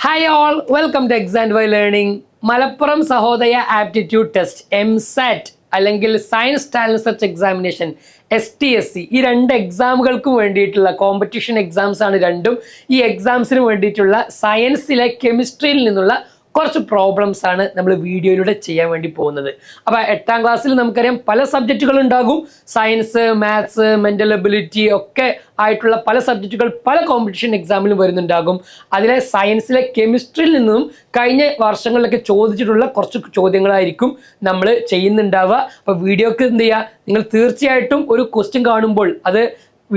Hi all, welcome to Exam by Learning. Malappuram Sahodaya aptitude test MSAT അല്ലെങ്കിൽ science talent search examination STSC ഈ രണ്ട് എക്സാമുകൾക്കും വേണ്ടിയിട്ടുള്ള competition exams ആണ് രണ്ടും. ഈ എക്സാംസിന് വേണ്ടിയിട്ടുള്ള സയൻസിലെ കെമിസ്ട്രിയിൽ നിന്നുള്ള കുറച്ച് പ്രോബ്ലംസ് ആണ് നമ്മൾ വീഡിയോയിലൂടെ ചെയ്യാൻ വേണ്ടി പോകുന്നത്. അപ്പോൾ 8ാം ക്ലാസ്സിൽ നമുക്കറിയാം പല സബ്ജക്റ്റുകൾ ഉണ്ടാകും. സയൻസ്, മാത്സ്, മെൻ്റൽ എബിലിറ്റി ഒക്കെ ആയിട്ടുള്ള പല സബ്ജക്റ്റുകൾ പല കോമ്പറ്റീഷൻ എക്സാമിലും വരുന്നുണ്ടാകും. അതിലെ സയൻസിലെ കെമിസ്ട്രിയിൽ നിന്നും കഴിഞ്ഞ വർഷങ്ങളിലൊക്കെ ചോദിച്ചിട്ടുള്ള കുറച്ച് ചോദ്യങ്ങളായിരിക്കും നമ്മൾ ചെയ്യുന്നുണ്ടാവുക. അപ്പോൾ വീഡിയോക്ക് എന്ത് ചെയ്യുക, നിങ്ങൾ തീർച്ചയായിട്ടും ഒരു ക്വസ്റ്റ്യൻ കാണുമ്പോൾ അത്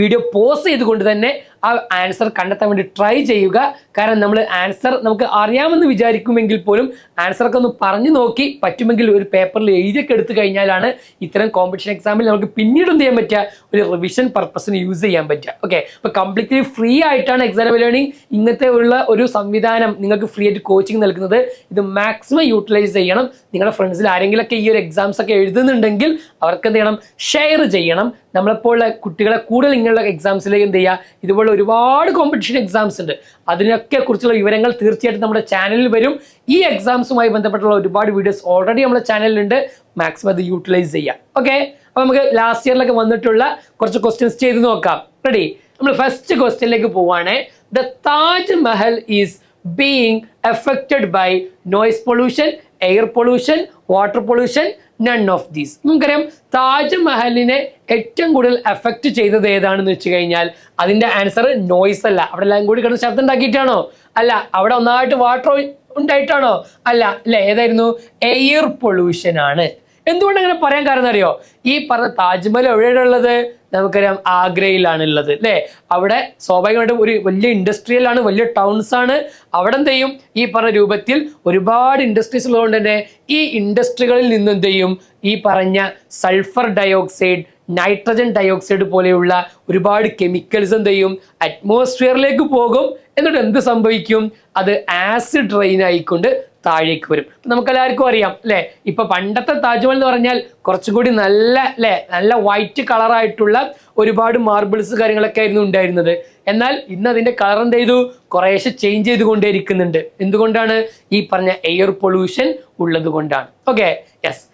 വീഡിയോ പോസ് ചെയ്തുകൊണ്ട് തന്നെ ആ ആൻസർ കണ്ടെത്താൻ വേണ്ടി ട്രൈ ചെയ്യുക. കാരണം നമ്മൾ ആൻസർ നമുക്ക് അറിയാമെന്ന് വിചാരിക്കുമെങ്കിൽ പോലും ആൻസറൊക്കെ ഒന്ന് പറഞ്ഞു നോക്കി പറ്റുമെങ്കിൽ ഒരു പേപ്പറിൽ എഴുതിയൊക്കെ എടുത്തു കഴിഞ്ഞാലാണ് ഇത്തരം കോമ്പറ്റീഷൻ എക്സാമിൽ നമുക്ക് പിന്നീട് എന്ത് ചെയ്യാൻ പറ്റുക, ഒരു റിവിഷൻ പർപ്പസിന് യൂസ് ചെയ്യാൻ പറ്റുക. ഓക്കെ, അപ്പോൾ കംപ്ലീറ്റ്ലി ഫ്രീ ആയിട്ടാണ് എക്സാം ബൈ ലേണിംഗ് ഇങ്ങനത്തെ ഉള്ള ഒരു സംവിധാനം നിങ്ങൾക്ക് ഫ്രീ ആയിട്ട് കോച്ചിങ് നൽകുന്നത്. ഇത് മാക്സിമം യൂട്ടിലൈസ് ചെയ്യണം. നിങ്ങളുടെ ഫ്രണ്ട്സിൽ ആരെങ്കിലുമൊക്കെ ഈ ഒരു എക്സാംസ് ഒക്കെ എഴുതുന്നുണ്ടെങ്കിൽ അവർക്ക് എന്ത് ചെയ്യണം, ഷെയർ ചെയ്യണം. നമ്മളെപ്പോലുള്ള കുട്ടികളെ കൂടുതൽ ഇങ്ങനെയുള്ള എക്സാംസിലേക്ക് എന്ത് ചെയ്യുക, ഇതുപോലെ ഒരുപാട് കോമ്പറ്റീഷൻ എക്സാംസ് ഉണ്ട്. അതിനൊക്കെ കുറിച്ചുള്ള വിവരങ്ങൾ തീർച്ചയായിട്ടും നമ്മുടെ ചാനലിൽ വരും. ഈ എക്സാംസുമായി ബന്ധപ്പെട്ടുള്ള ഒരുപാട് വീഡിയോസ് ഓൾറെഡി നമ്മുടെ ചാനലിലുണ്ട്. മാക്സിമം അത് യൂട്ടിലൈസ് ചെയ്യാം. ഓക്കെ, അപ്പോൾ നമുക്ക് ലാസ്റ്റ് ഇയറിലൊക്കെ വന്നിട്ടുള്ള കുറച്ച് ക്വസ്റ്റ്യൻസ് ചെയ്ത് നോക്കാം. റെഡി? നമ്മൾ ഫസ്റ്റ് ക്വസ്റ്റ്യനിലേക്ക് പോവാണ്. The Taj Mahal is being affected by noise pollution, air pollution, water pollution, none of these. നമുക്കറിയാം താജ്മഹലിനെ ഏറ്റവും കൂടുതൽ എഫക്റ്റ് ചെയ്തത് ഏതാണെന്ന് വെച്ച് കഴിഞ്ഞാൽ അതിന്റെ ആൻസർ നോയ്സ് അല്ല. അവിടെ എല്ലാം കൂടി കിടന്ന് ശബ്ദം ഉണ്ടാക്കിയിട്ടാണോ? അല്ല. അവിടെ ഒന്നായിട്ട് വാട്ടർ ഉണ്ടായിട്ടാണോ? അല്ല. അല്ലെ, ഏതായിരുന്നു? എയർ പൊല്യൂഷൻ ആണ്. എന്തുകൊണ്ട് അങ്ങനെ പറയാൻ കാരണം അറിയോ? ഈ പറഞ്ഞ താജ്മഹൽ എവിടെയാണ് ഉള്ളത്? നമുക്കറിയാം ആഗ്രയിലാണ് ഉള്ളത് അല്ലേ. അവിടെ സ്വാഭാവികമായിട്ടും ഒരു വലിയ ഇൻഡസ്ട്രിയൽ ആണ്, വലിയ ടൗൺസ് ആണ്. അവിടെ എന്ത് ചെയ്യും, ഈ പറഞ്ഞ രൂപത്തിൽ ഒരുപാട് ഇൻഡസ്ട്രീസ് ഉള്ളതുകൊണ്ട് തന്നെ ഈ ഇൻഡസ്ട്രികളിൽ നിന്ന് എന്ത് ചെയ്യും, ഈ പറഞ്ഞ സൾഫർ ഡയോക്സൈഡ്, നൈട്രജൻ ഡയോക്സൈഡ് പോലെയുള്ള ഒരുപാട് കെമിക്കൽസ് എന്ത് ചെയ്യും, അറ്റ്മോസ്ഫിയറിലേക്ക് പോകും. എന്നിട്ട് എന്ത് സംഭവിക്കും, അത് ആസിഡ് റെയിൻ ആയിക്കൊണ്ട് താഴേക്ക് വരും. നമുക്കെല്ലാവർക്കും അറിയാം അല്ലേ, ഇപ്പൊ പണ്ടത്തെ താജ്മഹൽ എന്ന് പറഞ്ഞാൽ കുറച്ചും കൂടി നല്ല അല്ലേ, നല്ല വൈറ്റ് കളറായിട്ടുള്ള ഒരുപാട് മാർബിൾസ് കാര്യങ്ങളൊക്കെ ആയിരുന്നു ഉണ്ടായിരുന്നത്. എന്നാൽ ഇന്ന് അതിന്റെ കളർ എന്ത് ചെയ്തു, കുറേശ്ശെ ചേഞ്ച് ചെയ്തുകൊണ്ടേയിരിക്കുന്നുണ്ട്. എന്തുകൊണ്ടാണ്? ഈ പറഞ്ഞ എയർ പൊല്യൂഷൻ ഉള്ളത് കൊണ്ടാണ്. Okay, yes.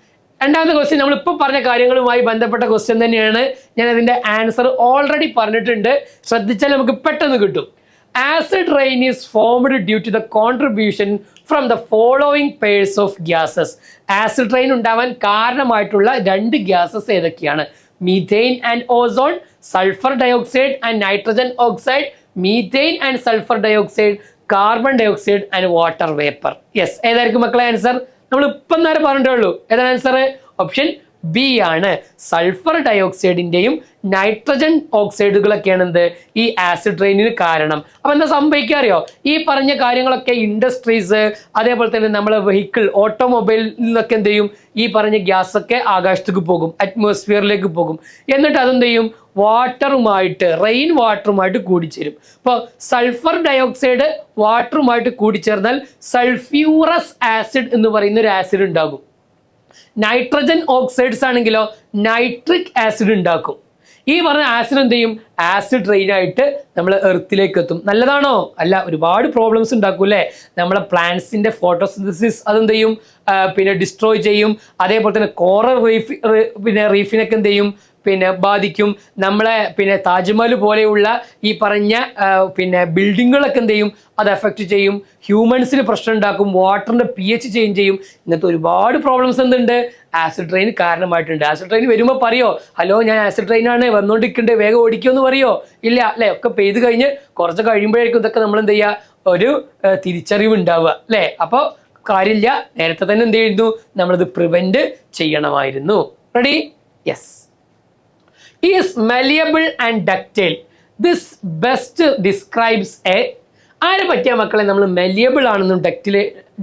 രണ്ടാമത്തെ ക്വസ്റ്റ്യൻ നമ്മളിപ്പോൾ പറഞ്ഞ കാര്യങ്ങളുമായി ബന്ധപ്പെട്ട ക്വസ്റ്റ്യൻ തന്നെയാണ്. ഞാൻ അതിന്റെ ആൻസർ ഓൾറെഡി പറഞ്ഞിട്ടുണ്ട്. ശ്രദ്ധിച്ചാൽ നമുക്ക് പെട്ടെന്ന് കിട്ടും. Acid rain is formed due to the contribution from the following pairs of gases. Acid rain ഉണ്ടാവാൻ കാരണമായിട്ടുള്ള രണ്ട് ഗ്യാസസ് ഏതൊക്കെയാണ്? Methane and ozone, sulphur dioxide and nitrogen oxide, methane and sulphur dioxide, carbon dioxide and water vapour. Yes, ഏതായിരിക്കും മക്കളെ answer? നമ്മൾ ഇപ്പം നേരെ പറഞ്ഞിട്ടേ ഉള്ളൂ. ഏതാണ് ആൻസർ? ഓപ്ഷൻ ബി ആണ്. സൾഫർ ഡയോക്സൈഡിന്റെയും നൈട്രജൻ ഓക്സൈഡുകളൊക്കെയാണ് എന്ത്, ഈ ആസിഡ് റെയിനിന് കാരണം. അപ്പൊ എന്താ സംഭവിക്കുക അറിയോ? ഈ പറഞ്ഞ കാര്യങ്ങളൊക്കെ ഇൻഡസ്ട്രീസ്, അതേപോലെ തന്നെ നമ്മളെ വെഹിക്കിൾ, ഓട്ടോമൊബൈലിൽ നിന്നൊക്കെ എന്ത് ചെയ്യും, ഈ പറഞ്ഞ ഗ്യാസ് ഒക്കെ ആകാശത്തേക്ക് പോകും, അറ്റ്മോസ്ഫിയറിലേക്ക് പോകും. എന്നിട്ട് അതെന്ത് ചെയ്യും, വാട്ടറുമായിട്ട്, റെയിൻ വാട്ടറുമായിട്ട് കൂടിച്ചേരും. ഇപ്പോൾ സൾഫർ ഡയോക്സൈഡ് വാട്ടറുമായിട്ട് കൂടിച്ചേർന്നാൽ സൾഫ്യൂറസ് ആസിഡ് എന്ന് പറയുന്ന ഒരു ആസിഡ് ഉണ്ടാകും. നൈട്രജൻ ഓക്സൈഡ്സ് ആണെങ്കിലോ നൈട്രിക് ആസിഡ് ഉണ്ടാക്കും. ഈ പറഞ്ഞ ആസിഡ് എന്ത് ചെയ്യും, ആസിഡ് റെയിൻ ആയിട്ട് നമ്മൾ എർത്തിലേക്ക് എത്തും. നല്ലതാണോ? അല്ല, ഒരുപാട് പ്രോബ്ലംസ് ഉണ്ടാക്കും അല്ലേ. നമ്മളെ പ്ലാന്റ്സിന്റെ ഫോട്ടോസിന്തസിസ് അതെന്ത് ചെയ്യും, പിന്നെ ഡിസ്ട്രോയ് ചെയ്യും. അതേപോലെ തന്നെ കോറൽ റീഫിനൊക്കെ എന്ത് ചെയ്യും, പിന്നെ ബാധിക്കും. നമ്മളെ പിന്നെ താജ്മഹൽ പോലെയുള്ള ഈ പറഞ്ഞ പിന്നെ ബിൽഡിങ്ങുകളൊക്കെ എന്ത് ചെയ്യും, അത് എഫക്റ്റ് ചെയ്യും. ഹ്യൂമൻസിന് പ്രശ്നം ഉണ്ടാക്കും. വാട്ടറിന്റെ pH ചേഞ്ച് ചെയ്യും. ഇങ്ങനത്തെ ഒരുപാട് പ്രോബ്ലംസ് എന്തുണ്ട്, ആസിഡ് റെയിൻ കാരണമായിട്ടുണ്ട്. ആസിഡ് റെയിൻ വരുമ്പോൾ പറയോ, ഹലോ ഞാൻ ആസിഡ് റെയിൻ ആണ് വന്നുകൊണ്ടിരിക്കണ്ടേ, വേഗം ഓടിക്കുമെന്ന് പറയോ? ഇല്ല അല്ലെ. ഒക്കെ പെയ്ത് കഴിഞ്ഞ് കുറച്ച് കഴിയുമ്പോഴേക്കും ഇതൊക്കെ നമ്മൾ എന്ത് ചെയ്യുക, ഒരു തിരിച്ചറിവ് ഉണ്ടാവുക അല്ലേ. അപ്പോൾ കാര്യമില്ല, നേരത്തെ തന്നെ എന്ത് ചെയ്യുന്നു, നമ്മളത് പ്രിവെന്റ് ചെയ്യണമായിരുന്നു. Ready? Yes. Is malleable and ductile. This best describes a ആരെ പറ്റിയ മക്കളെ നമ്മൾ മെലിയബിൾ ആണെന്നും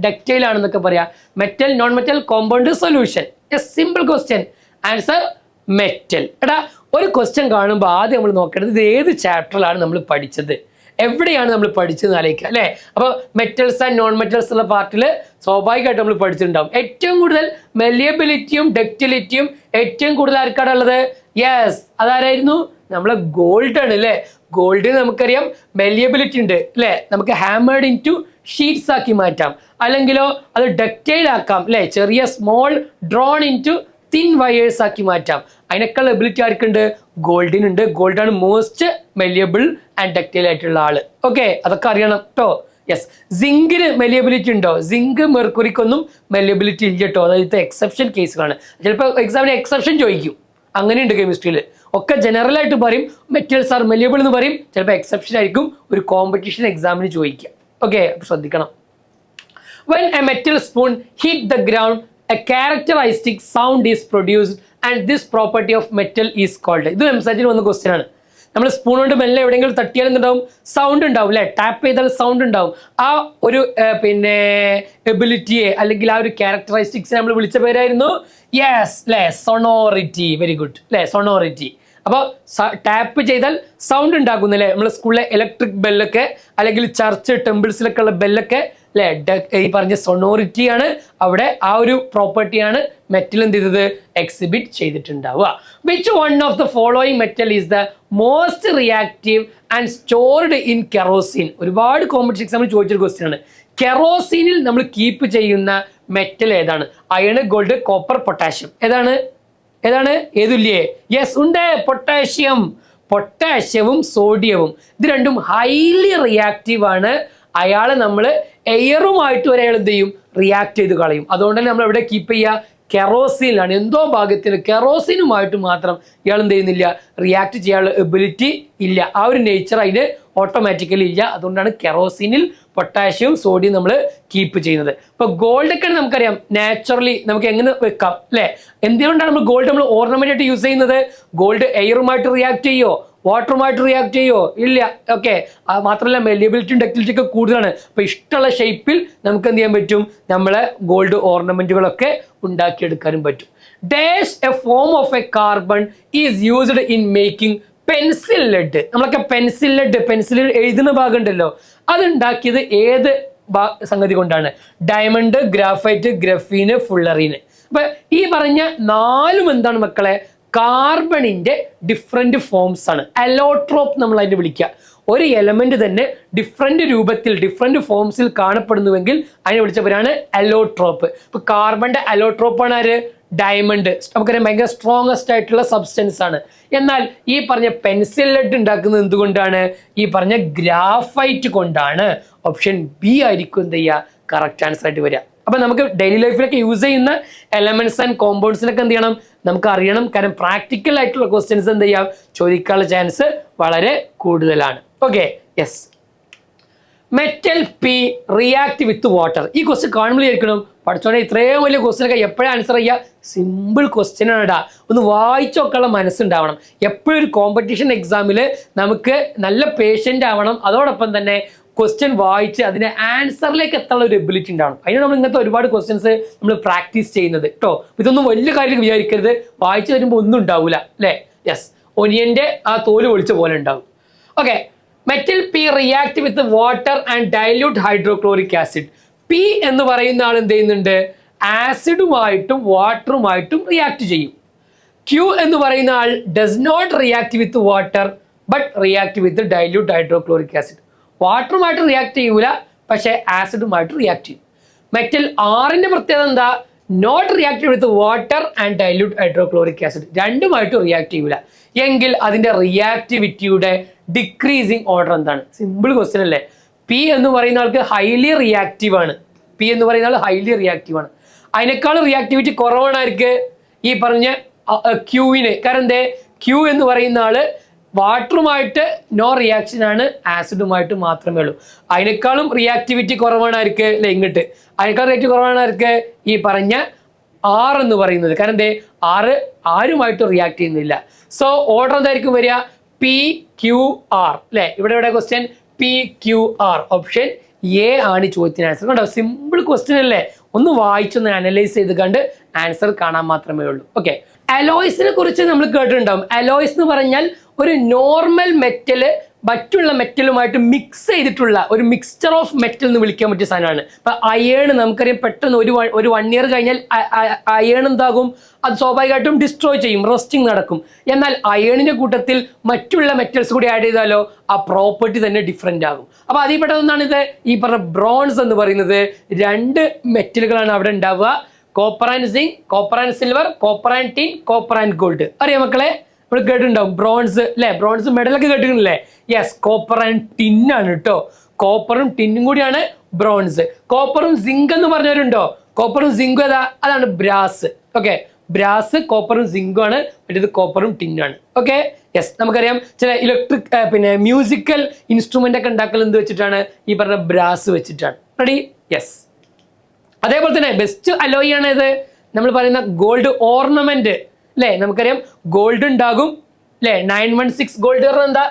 ഡക്റ്റൈൽ ആണെന്നൊക്കെ പറയാം. Metal, non metal, compound, solution. A simple question. Answer metal. എടാ, ഒരു ക്വസ്റ്റ്യൻ കാണുമ്പോൾ ആദ്യം നമ്മൾ നോക്കേണ്ടത് ഇത് ഏത് ചാപ്റ്ററിലാണ് നമ്മൾ പഠിച്ചത്, എവിടെയാണ് നമ്മൾ പഠിച്ചതെന്ന് ആലോചിക്കുക അല്ലേ. അപ്പോൾ മെറ്റൽസ് ആൻഡ് നോൺ മെറ്റൽസ് ഉള്ള പാർട്ടിൽ സ്വാഭാവികമായിട്ട് നമ്മൾ പഠിച്ചിട്ടുണ്ടാവും. ഏറ്റവും കൂടുതൽ മെലിയബിലിറ്റിയും ഡക്റ്റിലിറ്റിയും ഏറ്റവും കൂടുതൽ ആർക്കാണ് ഉള്ളത്? യെസ്, അതാരായിരുന്നു? നമ്മളെ ഗോൾഡ് ആണ് അല്ലേ. ഗോൾഡിന് നമുക്കറിയാം മെലിയബിലിറ്റി ഉണ്ട് അല്ലേ. നമുക്ക് ഹാമേർഡ് ഇൻ ടു ഷീറ്റ്സ് ആക്കി മാറ്റാം, അല്ലെങ്കിലോ അത് ഡക്റ്റൈൽ ആക്കാം അല്ലെ, ചെറിയ small drawn in to thin wires ആക്കി മാറ്റാം. അതിനേക്കാൾ എബിലിറ്റി ആർക്കുണ്ട്? ഗോൾഡിനുണ്ട്. ഗോൾഡാണ് മോസ്റ്റ് മെലിയബിൾ ആൻഡ് ഡക്റ്റൈൽ ആയിട്ടുള്ള ആള്. ഓക്കെ, അതൊക്കെ അറിയണം കേട്ടോ. യെസ്, സിങ്കിന് മെലിയബിലിറ്റി ഉണ്ടോ? സിങ്ക് മെർക്കുറിക്കൊന്നും മെലിയബിലിറ്റി ഇല്ല കേട്ടോ. അതായത് എക്സെപ്ഷൻ കേസുകളാണ്. ചിലപ്പോൾ എക്സാമിന് എക്സെപ്ഷൻ ചോദിക്കും, അങ്ങനെയുണ്ട് കെമിസ്ട്രിയിൽ. ഒക്കെ ജനറൽ ആയിട്ട് പറയും മെറ്റീരിയൽസ് ആർ മെലിയബിൾ എന്ന് പറയും, ചിലപ്പോൾ എക്സെപ്ഷൻ ആയിരിക്കും ഒരു കോമ്പറ്റീഷൻ എക്സാമിന് ചോദിക്കുക. ഓക്കെ, ശ്രദ്ധിക്കണം. When a metal spoon hit the ground, a characteristic sound is produced and this property of metal is called. ഇത് എംസാറ്റിന് വന്ന ക്വസ്റ്റ്യൻ ആണ്. നമ്മൾ സ്പൂൺ കൊണ്ട് മെല്ലെ എവിടെയെങ്കിലും തട്ടിയാൽ എന്തുണ്ടാവും? സൗണ്ട് ഉണ്ടാവും അല്ലെ, ടാപ്പ് ചെയ്താൽ സൗണ്ട് ഉണ്ടാവും. ആ ഒരു പിന്നെ എബിലിറ്റിയെ അല്ലെങ്കിൽ ആ ഒരു ക്യാരക്ടറിസ്റ്റിക്സ് നമ്മൾ വിളിച്ച പേരായിരുന്നു യെസ് അല്ലെ, സൊണോറിറ്റി. വെരി ഗുഡ് അല്ലെ, സൊണോറിറ്റി. അപ്പോൾ ടാപ്പ് ചെയ്താൽ സൗണ്ട് ഉണ്ടാക്കുന്നില്ലേ നമ്മൾ സ്കൂളിലെ ഇലക്ട്രിക് ബെല്ലൊക്കെ, അല്ലെങ്കിൽ ചർച്ച് ടെമ്പിൾസിലൊക്കെ ഉള്ള ബെല്ലൊക്കെ അല്ലെ, ഈ പറഞ്ഞ സൊണോറിറ്റിയാണ് അവിടെ. ആ ഒരു പ്രോപ്പർട്ടിയാണ് മെറ്റൽ എന്ത് ചെയ്തത്? എക്സിബിറ്റ് ചെയ്തിട്ടുണ്ടാവുക. Which one of the following metal is the most reactive and stored in kerosene? ഒരുപാട് കോമ്പറ്റീഷൻ എക്സാമിൽ ചോദിച്ചൊരു ക്വസ്റ്റ്യൻ ആണ്. കെറോസിനിൽ നമ്മൾ കീപ്പ് ചെയ്യുന്ന മെറ്റൽ ഏതാണ്? Iron, gold, copper, potassium. ഏതാണ്? ഏതുല്ലേ? യെസ് ഉണ്ട്, പൊട്ടാഷ്യം. പൊട്ടാഷ്യവും സോഡിയവും ഇത് രണ്ടും ഹൈലി റിയാക്റ്റീവ് ആണ്. അയാളെ നമ്മൾ എയറുമായിട്ട് വരെ അയാൾ എന്ത് ചെയ്യും? റിയാക്ട് ചെയ്ത് കളയും. അതുകൊണ്ട് തന്നെ നമ്മൾ എവിടെ കീപ്പ് ചെയ്യുക? കെറോസിനിലാണ്. എന്തോ ഭാഗ്യത്തിന് കെറോസിനുമായിട്ട് മാത്രം ഇയാൾ എന്ത് ചെയ്യുന്നില്ല? റിയാക്ട് ചെയ്യാനുള്ള എബിലിറ്റി ഇല്ല. ആ ഒരു നേച്ചർ അതിന് ഓട്ടോമാറ്റിക്കലി ഇല്ല. അതുകൊണ്ടാണ് കെറോസിനിൽ പൊട്ടാഷ്യവും സോഡിയം നമ്മൾ കീപ്പ് ചെയ്യുന്നത്. ഇപ്പോൾ ഗോൾഡൊക്കെ നമുക്കറിയാം നാച്ചുറലി നമുക്ക് എങ്ങനെ വെക്കാം അല്ലേ? എന്തുകൊണ്ടാണ് നമ്മൾ ഗോൾഡ് നമ്മൾ ഓർണമെന്റ് ആയിട്ട് യൂസ് ചെയ്യുന്നത്? ഗോൾഡ് എയറുമായിട്ട് റിയാക്ട് ചെയ്യോ? വാട്ടറുമായിട്ട് റിയാക്ട് ചെയ്യോ? ഇല്ല. ഓക്കെ, മാത്രമല്ല മെലിയബിലിറ്റിയും ഡക്റ്റിലിറ്റി ഒക്കെ കൂടുതലാണ്. അപ്പോൾ ഇഷ്ടമുള്ള ഷേപ്പിൽ നമുക്ക് എന്ത് ചെയ്യാൻ പറ്റും? നമ്മളെ ഗോൾഡ് ഓർണമെന്റുകളൊക്കെ ഉണ്ടാക്കിയെടുക്കാനും പറ്റും. Dash a form of a carbon is used in making pencil lead. നമ്മളൊക്കെ പെൻസിൽ ലെഡ്, പെൻസിൽ എഴുതുന്ന ഭാഗം ഉണ്ടല്ലോ, അത് ഉണ്ടാക്കിയത് ഏത് സംഗതി കൊണ്ടാണ്? Diamond, graphite, graphene, fullerene. അപ്പൊ ഈ പറഞ്ഞ നാലും എന്താണ് മക്കളെ? കാർബണിന്റെ ഡിഫറെന്റ് ഫോംസ് ആണ്. അലോട്രോപ്പ് നമ്മൾ അതിനെ വിളിക്കുക. ഒരു എലമെന്റ് തന്നെ ഡിഫറെന്റ് രൂപത്തിൽ ഡിഫറെന്റ് ഫോംസിൽ കാണപ്പെടുന്നുവെങ്കിൽ അതിനെ വിളിച്ച പേരാണ് അലോട്രോപ്പ്. ഇപ്പൊ കാർബണിന്റെ അലോട്രോപ്പ് ആണ് ആര്? ഡയമണ്ട്. നമുക്കറിയാം ഭയങ്കര സ്ട്രോങ്ങസ്റ്റ് ആയിട്ടുള്ള സബ്സ്റ്റൻസ് ആണ്. എന്നാൽ ഈ പറഞ്ഞ പെൻസിൽ ലെഡ് ഉണ്ടാക്കുന്നത് എന്തുകൊണ്ടാണ്? ഈ പറഞ്ഞ ഗ്രാഫൈറ്റ് കൊണ്ടാണ്. ഓപ്ഷൻ ബി ആയിരിക്കും എന്ത് ചെയ്യുക? കറക്റ്റ് ആൻസർ ആയിട്ട് വരിക. അപ്പൊ നമുക്ക് ഡെയിലി ലൈഫിലൊക്കെ യൂസ് ചെയ്യുന്ന എലമെന്റ്സ് ആൻഡ് കോമ്പൗണ്ട്സിനൊക്കെ എന്ത് ചെയ്യണം? നമുക്ക് അറിയണം. കാരണം പ്രാക്ടിക്കൽ ആയിട്ടുള്ള ക്വസ്റ്റ്യൻസ് എന്ത് ചെയ്യാം? ചോദിക്കാനുള്ള ചാൻസ് വളരെ കൂടുതലാണ്. Okay, yes. Metal P react with water. ഈ ക്വസ്റ്റ്യൻ കാണുമ്പോൾ ആയിരിക്കണം പഠിച്ചോടെ ഇത്രയും വലിയ ക്വസ്റ്റ്യൻ ഒക്കെ എപ്പോഴും ആൻസർ ചെയ്യുക? സിമ്പിൾ ക്വസ്റ്റ്യൻ ആണ് ഇടാ. ഒന്ന് വായിച്ചൊക്കെയുള്ള മനസ്സുണ്ടാവണം. എപ്പോഴും ഒരു കോമ്പറ്റീഷൻ എക്സാമിൽ നമുക്ക് നല്ല പേഷ്യൻ്റ് ആവണം. അതോടൊപ്പം തന്നെ ക്വസ്റ്റ്യൻ വായിച്ച് അതിന്റെ ആൻസറിലേക്ക് എത്താനുള്ള ഒരു എബിലിറ്റി ഉണ്ടാവണം. അതിനാണ് നമ്മൾ ഇങ്ങനത്തെ ഒരുപാട് ക്വസ്റ്റ്യൻസ് നമ്മൾ പ്രാക്ടീസ് ചെയ്യുന്നത് കേട്ടോ. ഇതൊന്നും വലിയ കാര്യം വിചാരിക്കരുത്. വായിച്ചു വരുമ്പോൾ ഒന്നും ഉണ്ടാവില്ല അല്ലേ? യെസ്, ഒനിയന്റെ ആ തോല് പൊളിച്ച പോലെ ഉണ്ടാവും. Okay, metal P react with water and dilute hydrochloric acid. P എന്ന് പറയുന്ന ആൾ എന്ത് ചെയ്യുന്നുണ്ട്? ആസിഡുമായിട്ടും വാട്ടറുമായിട്ടും റിയാക്ട് ചെയ്യും. ക്യൂ എന്ന് പറയുന്ന ആൾ does not react with water but react with dilute hydrochloric acid. വാട്ടറുമായിട്ട് റിയാക്ട് ചെയ്യൂല, പക്ഷെ ആസിഡുമായിട്ട് റിയാക്ട് ചെയ്യും. മെറ്റൽ ആറിന്റെ പ്രത്യേകത എന്താ? Not react with water and dilute hydrochloric acid. രണ്ടുമായിട്ട് റിയാക്ട് ചെയ്യൂല. എങ്കിൽ അതിന്റെ റിയാക്ടിവിറ്റിയുടെ ഡിക്രീസിങ് ഓർഡർ എന്താണ്? സിമ്പിൾ ക്വസ്റ്റ്യൻ അല്ലേ? പി എന്ന് പറയുന്ന ആൾക്ക് ഹൈലി റിയാക്റ്റീവ് ആണ്. പി എന്ന് പറയുന്ന ആൾ ഹൈലി റിയാക്റ്റീവ് ആണ്. അതിനേക്കാൾ റിയാക്ടിവിറ്റി കുറവാണ് ആർക്ക്? ഈ പറഞ്ഞ ക്യൂവിന്. കാരണം എന്തേ? ക്യൂ എന്ന് പറയുന്ന ആള് വാട്ടറുമായിട്ട് നോ റിയാക്ഷൻ ആണ്, ആസിഡുമായിട്ട് മാത്രമേ ഉള്ളൂ. അതിനേക്കാളും റിയാക്ടിവിറ്റി കുറവാണ് ആർക്ക്? അല്ലെ ഇങ്ങോട്ട്. അതിനേക്കാൾ റിയാക്റ്റീവ് കുറവാണ് ആർക്ക്? ഈ പറഞ്ഞ ആർ എന്ന് പറയുന്നത്. കാരണം എന്തേ? ആരുമായിട്ട് റിയാക്ട് ചെയ്യുന്നില്ല. സോ ഓർഡർ എന്തായിരിക്കും വരിക? പി ക്യു ആർ അല്ലെ? ഇവിടെ question P Q R. Option A ആണ് ചോദ്യത്തിന് ആൻസർ. കണ്ടോ, സിമ്പിൾ ക്വസ്റ്റ്യൻ അല്ലേ? ഒന്ന് വായിച്ചൊന്ന് അനലൈസ് ചെയ്ത് കണ്ട് ആൻസർ കാണാൻ മാത്രമേ ഉള്ളൂ. ഓക്കെ, അലോയ്സിനെ കുറിച്ച് നമ്മൾ കേട്ടിട്ടുണ്ടാവും. അലോയ്സ് എന്ന് പറഞ്ഞാൽ ഒരു നോർമൽ മെറ്റല് മറ്റുള്ള മെറ്റലുമായിട്ട് മിക്സ് ചെയ്തിട്ടുള്ള ഒരു മിക്സ്ചർ ഓഫ് മെറ്റൽ എന്ന് വിളിക്കാൻ പറ്റിയ സാധനമാണ്. ഇപ്പൊ അയേൺ നമുക്കറിയാം, പെട്ടെന്ന് ഒരു 1 ഇയർ കഴിഞ്ഞാൽ അയേൺ എന്താകും, അത് സ്വാഭാവികമായിട്ടും ഡിസ്ട്രോയ് ചെയ്യും, റസ്റ്റിംഗ് നടക്കും. എന്നാൽ അയേണിന്റെ കൂട്ടത്തിൽ മറ്റുള്ള മെറ്റൽസ് കൂടി ആഡ് ചെയ്താലോ ആ പ്രോപ്പർട്ടി തന്നെ ഡിഫറെന്റ് ആകും. അപ്പൊ അതിൽ പെട്ടതൊന്നാണ് ഇത് ഈ പറഞ്ഞ ബ്രോൺസ് എന്ന് പറയുന്നത്. 2 മെറ്റലുകളാണ് അവിടെ ഉണ്ടാവുക, copper and zinc, copper and silver, copper and tin, copper and gold. അറിയാം മക്കളെ, നമ്മൾ കേട്ടിട്ടുണ്ടാവും ബ്രോൺസ് അല്ലെ, ബ്രോൺസ് മെഡലൊക്കെ കേട്ടിട്ടില്ലേ? യെസ്, കോപ്പർ ആൻഡ് ടിൻ ആണ് കേട്ടോ. കോപ്പറും ടിന്നും കൂടിയാണ് ബ്രോൺസ്. കോപ്പറും സിങ്ക് എന്ന് പറഞ്ഞവരുണ്ടോ? കോപ്പറും സിങ്കും ഏതാ? അതാണ് ബ്രാസ്. ഓക്കെ, ബ്രാസ് കോപ്പറും സിങ്കും ആണ്, മറ്റേത് കോപ്പറും ടിന്നും ആണ്. Okay, yes. നമുക്കറിയാം ചില ഇലക്ട്രിക് പിന്നെ മ്യൂസിക്കൽ ഇൻസ്ട്രുമെന്റ് ഒക്കെ ഉണ്ടാക്കൽ എന്ത് വെച്ചിട്ടാണ്? ഈ പറഞ്ഞ ബ്രാസ് വെച്ചിട്ടാണ്. റെഡി? യെസ്. അതേപോലെ തന്നെ ബെസ്റ്റ് അലോയി ആണ് ഇത് നമ്മൾ പറയുന്ന ഗോൾഡ് ഓർണമെന്റ് അല്ലെ. നമുക്കറിയാം ഗോൾഡ് ഉണ്ടാകും അല്ലെ. 916 ഗോൾഡ് എന്താ?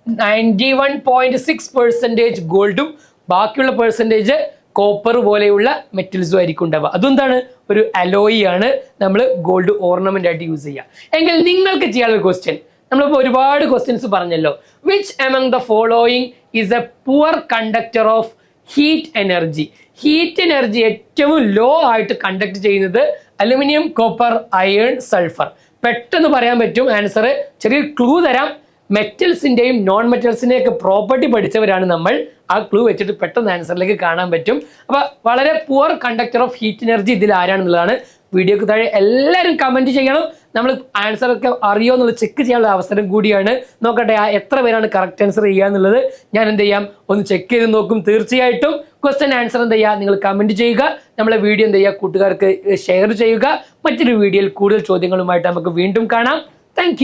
91.6% ഗോൾഡും ബാക്കിയുള്ള പെർസെൻറ്റേജ് കോപ്പർ പോലെയുള്ള മെറ്റൽസും ആയിരിക്കും ഉണ്ടാവുക. അതെന്താണ്? ഒരു അലോയി ആണ്, നമ്മൾ ഗോൾഡ് ഓർണമെന്റ് ആയിട്ട് യൂസ് ചെയ്യുക. എങ്കിൽ നിങ്ങൾക്ക് ചെയ്യാനുള്ള ക്വസ്റ്റ്യൻ, നമ്മളിപ്പോൾ ഒരുപാട് ക്വസ്റ്റ്യൻസ് പറഞ്ഞല്ലോ. Which among the following is A poor conductor of heat energy? Heat energy ഏറ്റവും ലോ ആയിട്ട് കണ്ടക്ട് ചെയ്യുന്നത് അലുമിനിയം, കോപ്പർ, അയേൺ, സൾഫർ. പെട്ടെന്ന് പറയാൻ പറ്റും ആൻസർ. ചെറിയ ക്ലൂ തരാം. മെറ്റൽസിന്റെയും നോൺ മെറ്റൽസിന്റെയും ഒക്കെ പ്രോപ്പർട്ടി പഠിച്ചവരാണ് നമ്മൾ. ആ ക്ലൂ വെച്ചിട്ട് പെട്ടെന്ന് ആൻസറിലേക്ക് കാണാൻ പറ്റും. അപ്പൊ വളരെ poor conductor of heat energy ഇതിൽ ആരാണെന്നുള്ളതാണ്. വീഡിയോക്ക് താഴെ എല്ലാവരും കമന്റ് ചെയ്യണം. നമ്മൾ ആൻസർ ഒക്കെ അറിയോ എന്നുള്ളത് ചെക്ക് ചെയ്യാനുള്ള അവസരം കൂടിയാണ്. നോക്കട്ടെ എത്ര പേരാണ് കറക്റ്റ് ആൻസർ ചെയ്യുക എന്നുള്ളത്. ഞാൻ എന്ത് ചെയ്യാം, ഒന്ന് ചെക്ക് ചെയ്ത് നോക്കും. തീർച്ചയായിട്ടും ക്വസ്റ്റ്യൻ ആൻസർ എന്ത് ചെയ്യുക, നിങ്ങൾ കമന്റ് ചെയ്യുക. നമ്മളെ വീഡിയോ എന്ത് ചെയ്യുക, കൂട്ടുകാർക്ക് ഷെയർ ചെയ്യുക. മറ്റൊരു വീഡിയോയിൽ കൂടുതൽ ചോദ്യങ്ങളുമായിട്ട് നമുക്ക് വീണ്ടും കാണാം. താങ്ക്